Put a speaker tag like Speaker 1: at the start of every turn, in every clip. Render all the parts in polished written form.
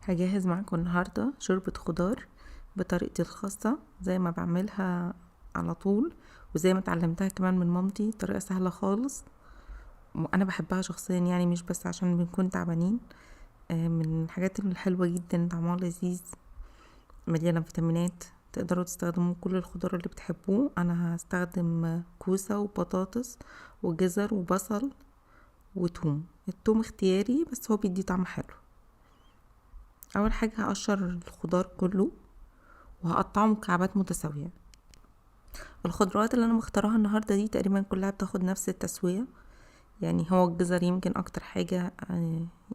Speaker 1: هجهز معاكم النهاردة شوربة خضار بطريقتي الخاصة زي ما بعملها على طول، وزي ما اتعلمتها كمان من مامتي. طريقة سهلة خالص وانا بحبها شخصيا، يعني مش بس عشان بنكون تعبانين. من الحاجات الحلوة جدا، طعمها لذيذ، مليانة فيتامينات. تقدروا تستخدموا كل الخضار اللي بتحبوه. انا هستخدم كوسة وبطاطس وجزر وبصل وتوم. التوم اختياري بس هو بيدي طعم حلو. اول حاجة هقشر الخضار كله وهقطعه مكعبات متساوية. الخضروات اللي انا مختارها النهاردة دي تقريبا كلها بتاخد نفس التسوية، يعني هو الجزر يمكن اكتر حاجة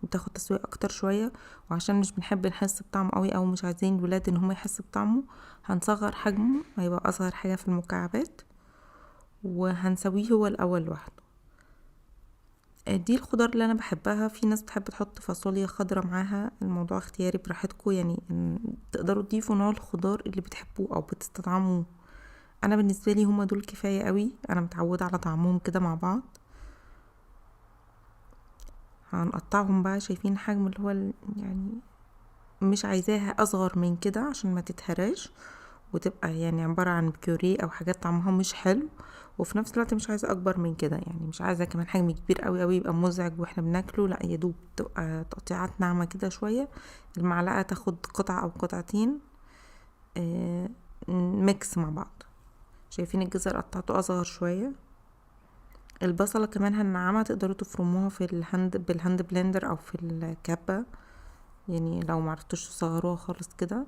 Speaker 1: بتاخد تسوية اكتر شوية، وعشان مش بنحب نحس بطعمه قوي او مش عايزين الولاد ان هم يحسوا بطعمه هنصغر حجمه، هيبقى اصغر حاجة في المكعبات، وهنسويه هو الاول لوحده. دي الخضار اللي انا بحبها. في ناس بتحب تحط فاصوليا خضرا معاها، الموضوع اختياري براحتكم، يعني تقدروا تضيفوا نوع الخضار اللي بتحبوه او بتستطعموه. انا بالنسبه لي هما دول كفايه قوي، انا متعوده على طعمهم كده مع بعض. هنقطعهم بقى، شايفين حجم اللي هو يعني مش عايزاها اصغر من كده عشان ما تتهراش وتبقى يعني عبارة عن بيوريه او حاجات طعمها مش حلو، وفي نفس الوقت مش عايزة اكبر من كده، يعني مش عايزة كمان حجم كبير قوي قوي يبقى مزعج واحنا بناكله. لا، يا دوب تبقى تقطيعات ناعمة كده شوية، المعلقة تاخد قطعة او قطعتين ميكس مع بعض. شايفين الجزر قطعته اصغر شوية. البصلة كمان هننعمها، تقدروا تفرموها في بالهاند بلندر او في الكبة، يعني لو معرفتوش تصغروها خالص كده.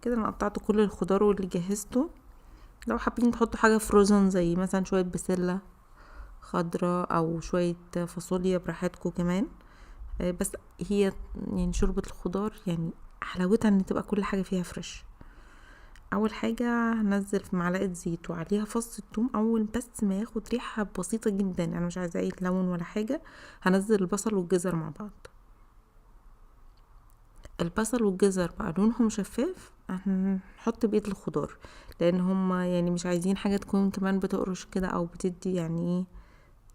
Speaker 1: كده انا قطعت كل الخضار واللي جهزته. لو حابين تحطوا حاجة فروزن زي مثلا شوية بسلة خضرة او شوية فاصوليا براحتكم كمان. بس هي يعني شوربة الخضار يعني حلاوتها ان تبقى كل حاجة فيها فريش. اول حاجة هنزل في معلقة زيت وعليها فص الثوم، اول بس ما ياخد ريحة بسيطة جدا، انا مش عايزاه يتلون ولا حاجة. هنزل البصل والجزر مع بعض. البصل والجزر بقى لونهم شفاف، هنحط بقية الخضار، لان هما يعني مش عايزين حاجة تكون كمان بتقرش كده او بتدي يعني ايه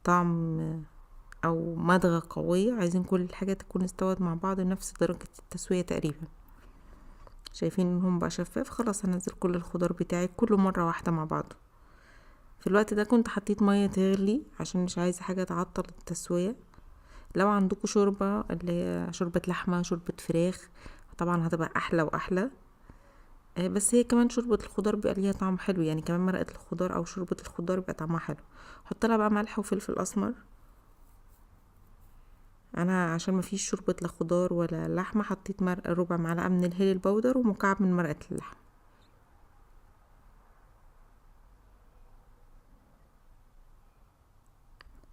Speaker 1: طعم او مضغة قوية. عايزين كل الحاجة تكون استوت مع بعض نفس درجة التسوية تقريبا. شايفين انهم بقى شفاف، خلاص هنزل كل الخضار بتاعي كله مرة واحدة مع بعض. في الوقت ده كنت حطيت مية تغلي عشان مش عايزة حاجة تعطل التسوية. لو عندكم شوربة اللي هي شوربة لحمة شوربة فراخ طبعا هتبقى احلى واحلى. بس هي كمان شوربة الخضار بيبقى ليها طعم حلو، يعني كمان مرقة الخضار او شوربة الخضار بيبقى طعمها حلو. حط لها بقى ملح وفلفل اسمر. انا عشان ما فيش شوربة لا خضار ولا لحمة حطيت ربع معلقة من الهيل البودر ومكعب من مرقة اللحم.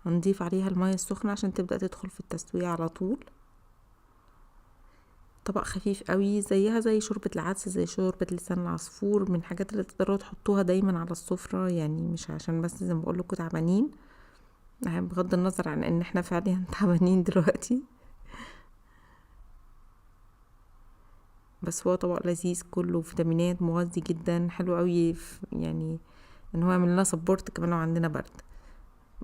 Speaker 1: هنضيف عليها المية السخنة عشان تبدأ تدخل في التسوية على طول. طبق خفيف قوي زيها زي شوربة العدس، زي شوربة لسان العصفور، من الحاجات اللي تقدروا تحطوها دايما على السفرة، يعني مش عشان بس زي ما بقول لكم تعبانين، بغض النظر عن ان احنا فعليا تعبانين دلوقتي. بس هو طبق لذيذ كله فيتامينات، مغذي جدا، حلو قوي يعني ان هو يعمل لنا سبورت كمان لو عندنا برد.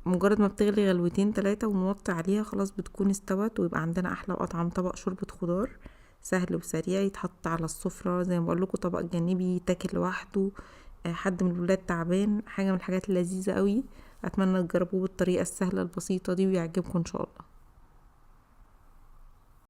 Speaker 1: مجرد ما بتغلي غلوتين 3 ونوطي عليها خلاص بتكون استوت، ويبقى عندنا احلى واطعم طبق شوربة خضار سهل وسريع يتحط على السفرة. زي ما بقول لكم طبق جانبي يتاكل لوحده، حد من الولاد تعبان، حاجة من الحاجات اللذيذة قوي. اتمنى تجربوه بالطريقة السهلة البسيطة دي ويعجبكم ان شاء الله.